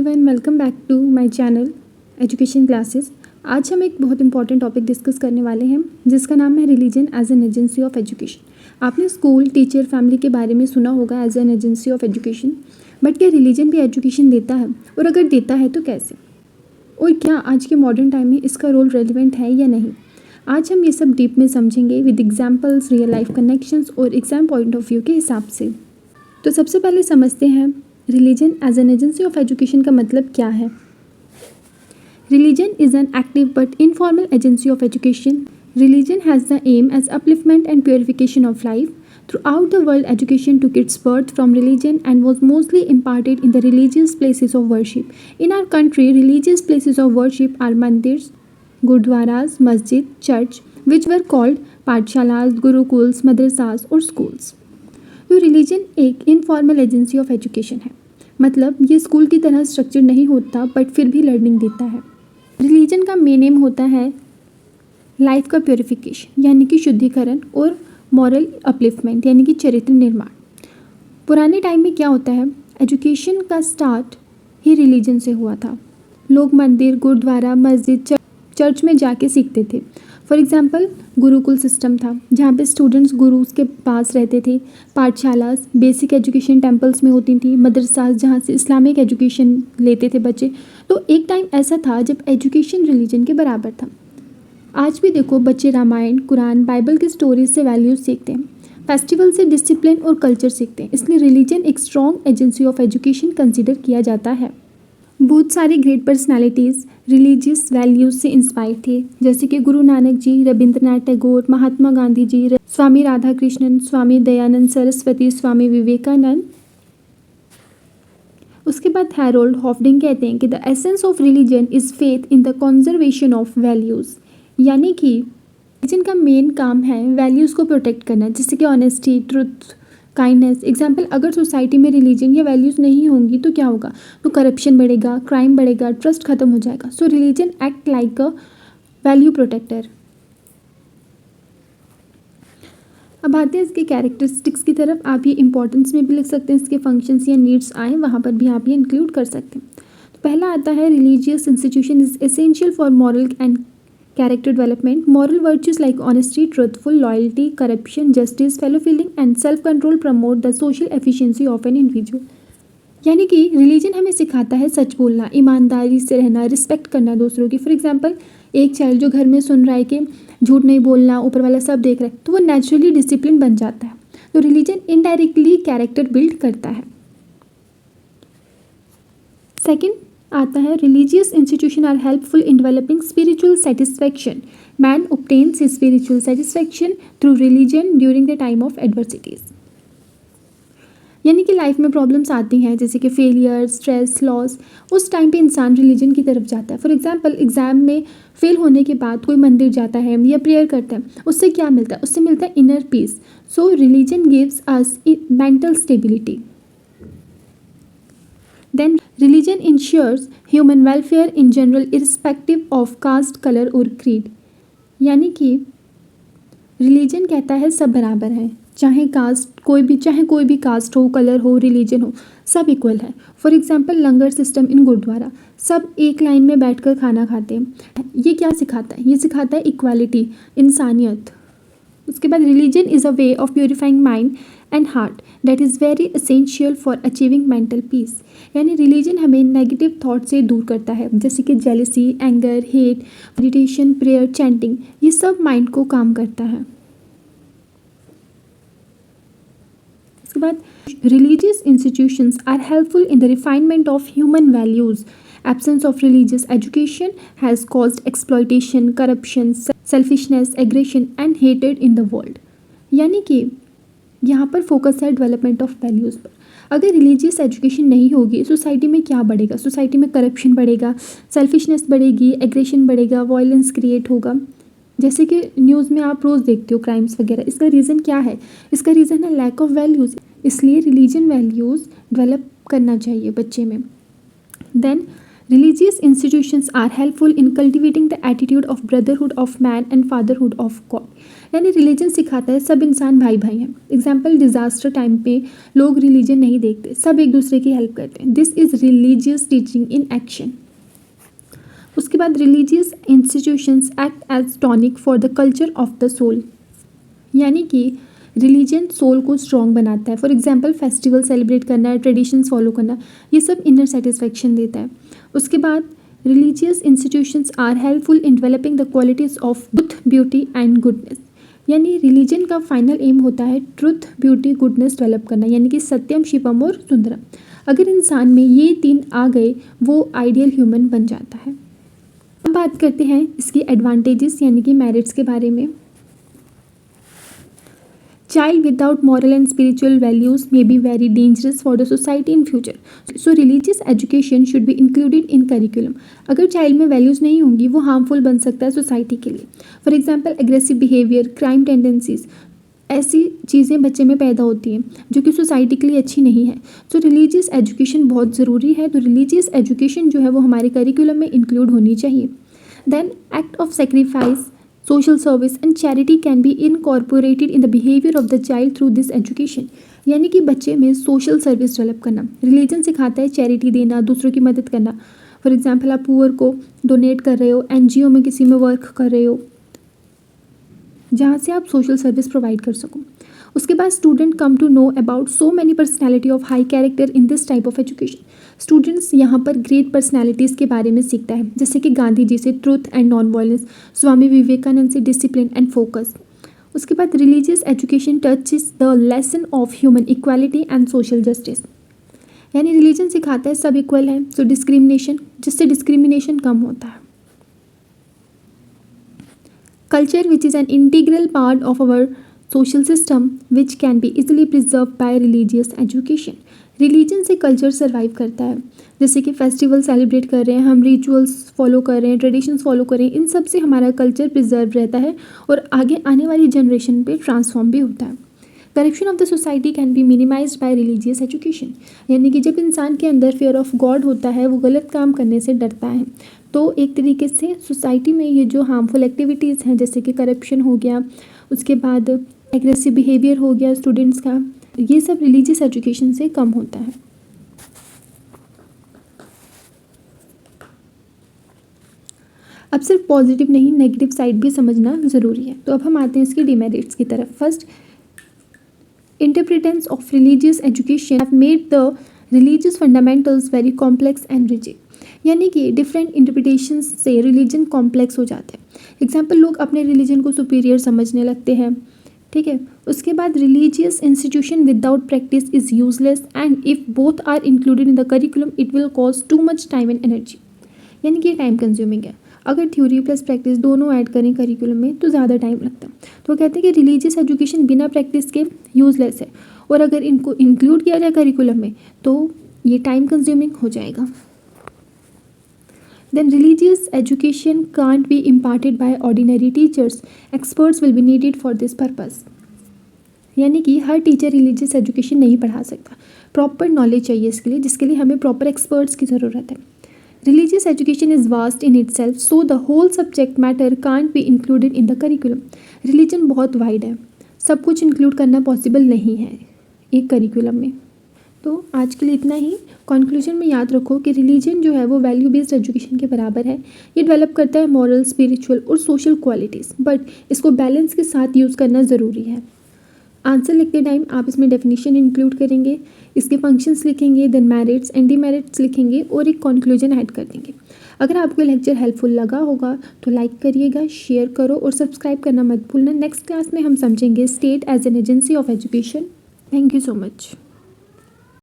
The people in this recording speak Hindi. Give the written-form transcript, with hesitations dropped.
Everyone, welcome back to my channel education classes. आज हम एक बहुत इंपॉर्टेंट टॉपिक डिस्कस करने वाले हैं जिसका नाम है religion as an agency of education. आपने स्कूल, टीचर, फैमिली के बारे में सुना होगा as an agency of education, but क्या रिलीजन भी एजुकेशन देता है, और अगर देता है तो कैसे, और क्या आज के मॉडर्न टाइम में इसका रोल रेलिवेंट है या नहीं। आज हम ये सब डीप में समझेंगे with examples, real life connections और एग्जाम पॉइंट ऑफ व्यू के हिसाब से। तो सबसे पहले समझते हैं religion as an agency of education का मतलब क्या है। Religion is an active but informal agency of education. Religion has the aim as upliftment and purification of life. Throughout the world, education took its birth from religion and was mostly imparted in the religious places of worship. In our country, religious places of worship are mandirs, gurdwaras, masjid, church, which were called pathshalas, gurukuls, madrasas और schools. तो रिलीजन एक इनफॉर्मल एजेंसी ऑफ एजुकेशन है, मतलब ये स्कूल की तरह स्ट्रक्चर नहीं होता बट फिर भी लर्निंग देता है। रिलीजन का मेन एम होता है लाइफ का प्योरिफिकेशन यानी कि शुद्धिकरण, और मॉरल अपलिफ्टमेंट यानी कि चरित्र निर्माण। पुराने टाइम में क्या होता है, एजुकेशन का स्टार्ट ही रिलीजन से हुआ था। लोग मंदिर, गुरुद्वारा, मस्जिद, चर्च में जाके सीखते थे। फॉर एग्जांपल गुरुकुल सिस्टम था जहाँ पे स्टूडेंट्स गुरुज के पास रहते थे। पाठशालास बेसिक एजुकेशन टेम्पल्स में होती थी। मदरसास जहाँ से इस्लामिक एजुकेशन लेते थे बच्चे। तो एक टाइम ऐसा था जब एजुकेशन रिलीजन के बराबर था। आज भी देखो बच्चे रामायण, कुरान, बाइबल की स्टोरीज से वैल्यूज सीखते हैं, फेस्टिवल से डिसिप्लिन और कल्चर सीखते हैं। इसलिए रिलीजन एक strong agency of education consider किया जाता है। बहुत सारी ग्रेट पर्सनालिटीज़ रिलीजियस वैल्यूज़ से इंस्पायर थे, जैसे कि गुरु नानक जी, रविंद्रनाथ टैगोर, महात्मा गांधी जी, स्वामी राधा कृष्णन, स्वामी दयानंद सरस्वती, स्वामी विवेकानंद। उसके बाद हैरोल्ड हॉफडिंग कहते हैं कि the essence of religion is faith in the conservation of values, यानी कि रिलीजन का मेन काम है वैल्यूज़ को प्रोटेक्ट करना, जैसे कि ऑनेस्टी, ट्रुथ, काइंडनेस। एग्जाम्पल, अगर सोसाइटी में रिलीजन या वैल्यूज़ नहीं होंगी तो क्या होगा, तो करप्शन बढ़ेगा, क्राइम बढ़ेगा, ट्रस्ट खत्म हो जाएगा। So religion act like a value protector. अब आते हैं इसके कैरेक्टरिस्टिक्स की तरफ। आप ये इंपॉर्टेंस में भी लिख सकते हैं, इसके फंक्शंस या नीड्स आए वहाँ पर भी आप ये इंक्लूड कर सकते हैं। तो पहला आता है religious institution is essential for moral and character development. Moral virtues like honesty, truthful, loyalty, corruption, justice, fellow feeling and self control promote the social efficiency of an individual. यानी कि रिलीजन हमें सिखाता है सच बोलना, ईमानदारी से रहना, रिस्पेक्ट करना दूसरों की। फॉर एग्जांपल, एक चाइल्ड जो घर में सुन रहा है कि झूठ नहीं बोलना, ऊपर वाला सब देख रहा है, तो वो नेचुरली डिसिप्लिन बन जाता है। तो रिलीजन इनडायरेक्टली कैरेक्टर बिल्ड करता है। सेकेंड आता है religious institution are helpful in developing spiritual satisfaction. Man obtains his spiritual satisfaction through religion during the time of adversities. यानी कि लाइफ में प्रॉब्लम्स आती हैं जैसे कि फेलियर, स्ट्रेस, लॉस, उस टाइम पे इंसान रिलीजन की तरफ जाता है। फॉर एग्जांपल, एग्जाम में फेल होने के बाद कोई मंदिर जाता है या प्रेयर करता है, उससे क्या मिलता है, उससे मिलता है inner peace. So religion gives us mental stability. Then religion ensures human welfare in general irrespective of caste, color और creed। यानी कि रिलीजन कहता है सब बराबर हैं, चाहे कोई भी कास्ट हो, कलर हो, रिलीजन हो, सब इक्वल है। For example langar system in gurdwara, सब एक लाइन में बैठकर खाना खाते हैं। ये क्या सिखाता है, ये सिखाता है इक्वालिटी, इंसानियत। उसके बाद religion is a way of purifying mind and heart that is very essential for achieving mental peace. यानी रिलीजन हमें नेगेटिव थॉट से दूर करता है, जैसे कि jealousy, anger, hate, meditation, prayer, chanting, ये सब माइंड को काम करता है। इसके बाद religious institutions are helpful in the refinement of human values. Absence of religious education has caused exploitation, corruption, selfishness, aggression and hatred in the world. यानी कि यहाँ पर फोकस है डेवलपमेंट ऑफ वैल्यूज़ पर। अगर रिलीजियस एजुकेशन नहीं होगी, सोसाइटी में क्या बढ़ेगा, सोसाइटी में करप्शन बढ़ेगा, सेल्फिशनेस बढ़ेगी, एग्रेशन बढ़ेगा, वायलेंस क्रिएट होगा। जैसे कि न्यूज़ में आप रोज़ देखते हो क्राइम्स वगैरह। इसका रीज़न क्या है, इसका रीज़न है लैक ऑफ वैल्यूज़। इसलिए रिलीजन वैल्यूज़ डेवलप करना चाहिए बच्चे में। Then Religious institutions are helpful in cultivating the attitude of brotherhood of man and fatherhood of God. यानी रिलीजन सिखाता है सब इंसान भाई भाई हैं. एग्जाम्पल डिजास्टर टाइम पे लोग रिलीजन नहीं देखते, सब एक दूसरे की हेल्प करते हैं. This is religious teaching in action. उसके बाद religious institutions act as tonic for the culture of the soul. यानी कि रिलीजन सोल को स्ट्रॉन्ग बनाता है. फॉर एग्जाम्पल फेस्टिवल सेलिब्रेट करना, ट्रेडिशंस फॉलो करना, ये सब इनर सेटिस्फेक्शन देता है. उसके बाद religious institutions are helpful in developing the qualities of truth, beauty and goodness. यानी रिलीजन का फाइनल एम होता है ट्रुथ, ब्यूटी, गुडनेस डेवलप करना, यानी कि सत्यम, शिवम और सुंदरम. अगर इंसान में ये तीन आ गए वो आइडियल ह्यूमन बन जाता है. अब बात करते हैं इसकी एडवांटेजेस यानी कि मेरिट्स के बारे में. Child without moral and spiritual values may be very dangerous for the society in future. So religious education should be included in curriculum. अगर चाइल्ड में वैल्यूज़ नहीं होंगी वो हार्मफुल बन सकता है सोसाइटी के लिए. For example aggressive behaviour, crime tendencies, ऐसी चीज़ें बच्चे में पैदा होती हैं जो कि सोसाइटी के लिए अच्छी नहीं है. तो रिलीजियस एजुकेशन बहुत ज़रूरी है. तो रिलीजियस एजुकेशन जो है वो हमारे करिकुलम में इंक्लूड होनी चाहिए. Then act of sacrifice, social service and charity can be incorporated in the behavior of the child through this education. यानी कि बच्चे में सोशल सर्विस डेवलप करना. रिलीजन सिखाता है चैरिटी देना, दूसरों की मदद करना. फॉर एग्जाम्पल आप पुअर को डोनेट कर रहे हो, एनजीओ में किसी में वर्क कर रहे हो जहाँ से आप सोशल सर्विस प्रोवाइड कर सको. उसके बाद student come to know about so many personality of high character in this type of education. Students यहाँ पर ग्रेट पर्सनैलिटीज़ के बारे में सीखता है, जैसे कि गांधी जी से truth and non violence, Swami Vivekananda से डिसिप्लिन एंड फोकस. उसके बाद religious education touches the lesson of human equality and social justice. यानी रिलीजन सिखाता है सब इक्वल हैं, सो डिस्क्रिमिनेशन, जिससे डिस्क्रिमिनेशन कम होता है. Culture which is an integral part of our social system which can be easily preserve by religious education. Religion से कल्चर सर्वाइव करता है, जैसे कि फेस्टिवल सेलिब्रेट कर रहे हैं हम, रिचुअल्स फॉलो कर रहे हैं, ट्रेडिशंस फॉलो कर रहे हैं, इन सब से हमारा कल्चर प्रिजर्व रहता है और आगे आने वाली जनरेशन पे ट्रांसफॉर्म भी होता है. Corruption of the society can be minimized by religious education. यानी कि जब इंसान के अंदर फियर ऑफ गॉड होता है, वो गलत काम करने से डरता है, तो एक तरीके से सोसाइटी में ये जो हार्मफुल एक्टिविटीज़ हैं जैसे कि करप्शन हो गया, उसके बाद एग्रेसिव बिहेवियर हो गया स्टूडेंट्स का, ये सब रिलीजियस एजुकेशन से कम होता है. अब सिर्फ पॉजिटिव नहीं, नेगेटिव साइड भी समझना ज़रूरी है. तो अब हम आते हैं इसकी डिमेरिट्स की तरफ. First, interpretations of religious education have made the religious fundamentals very complex and rigid. यानी कि डिफरेंट इंटरप्रिटेशंस से रिलीजन कॉम्प्लेक्स हो जाते हैं. एग्जाम्पल, लोग अपने रिलीजन को सुपीरियर समझने लगते हैं. ठीक है. उसके बाद religious institution without practice is useless and if both are included in the curriculum it will cause too much time and energy. यानी कि टाइम कंज्यूमिंग है. अगर थ्योरी प्लस प्रैक्टिस दोनों ऐड करें करिकुलम में तो ज़्यादा टाइम लगता है. तो कहते हैं कि रिलीजियस एजुकेशन बिना प्रैक्टिस के यूजलेस है, और अगर इनको इंक्लूड किया जाए करिकुलम में तो ये टाइम कंज्यूमिंग हो जाएगा. Then religious education can't be imparted by ordinary teachers. Experts will be needed for this purpose. यानी कि हर टीचर रिलीजियस एजुकेशन नहीं पढ़ा सकता. प्रॉपर नॉलेज चाहिए इसके लिए, जिसके लिए हमें प्रॉपर एक्सपर्ट्स की ज़रूरत है. Religious education is vast in itself, so the whole subject matter can't be included in the curriculum. Religion बहुत वाइड है, सब कुछ इंक्लूड करना पॉसिबल नहीं है एक करिकुलम में. तो आज के लिए इतना ही. कंक्लूजन में याद रखो कि रिलीजन जो है वो वैल्यू बेस्ड एजुकेशन के बराबर है. ये डेवलप करता है मॉरल, स्पिरिचुअल और सोशल क्वालिटीज़, बट इसको बैलेंस के साथ यूज़ करना ज़रूरी है. आंसर लिखते टाइम आप इसमें डेफिनेशन इंक्लूड करेंगे, इसके फंक्शंस लिखेंगे, देन मेरिट्स एंड डिमेरिट्स लिखेंगे और एक कंक्लूजन ऐड कर देंगे. अगर आपको लेक्चर हेल्पफुल लगा होगा तो लाइक करिएगा, शेयर करो और सब्सक्राइब करना मत भूलना. नेक्स्ट क्लास में हम समझेंगे state as an agency of education. Thank you so much.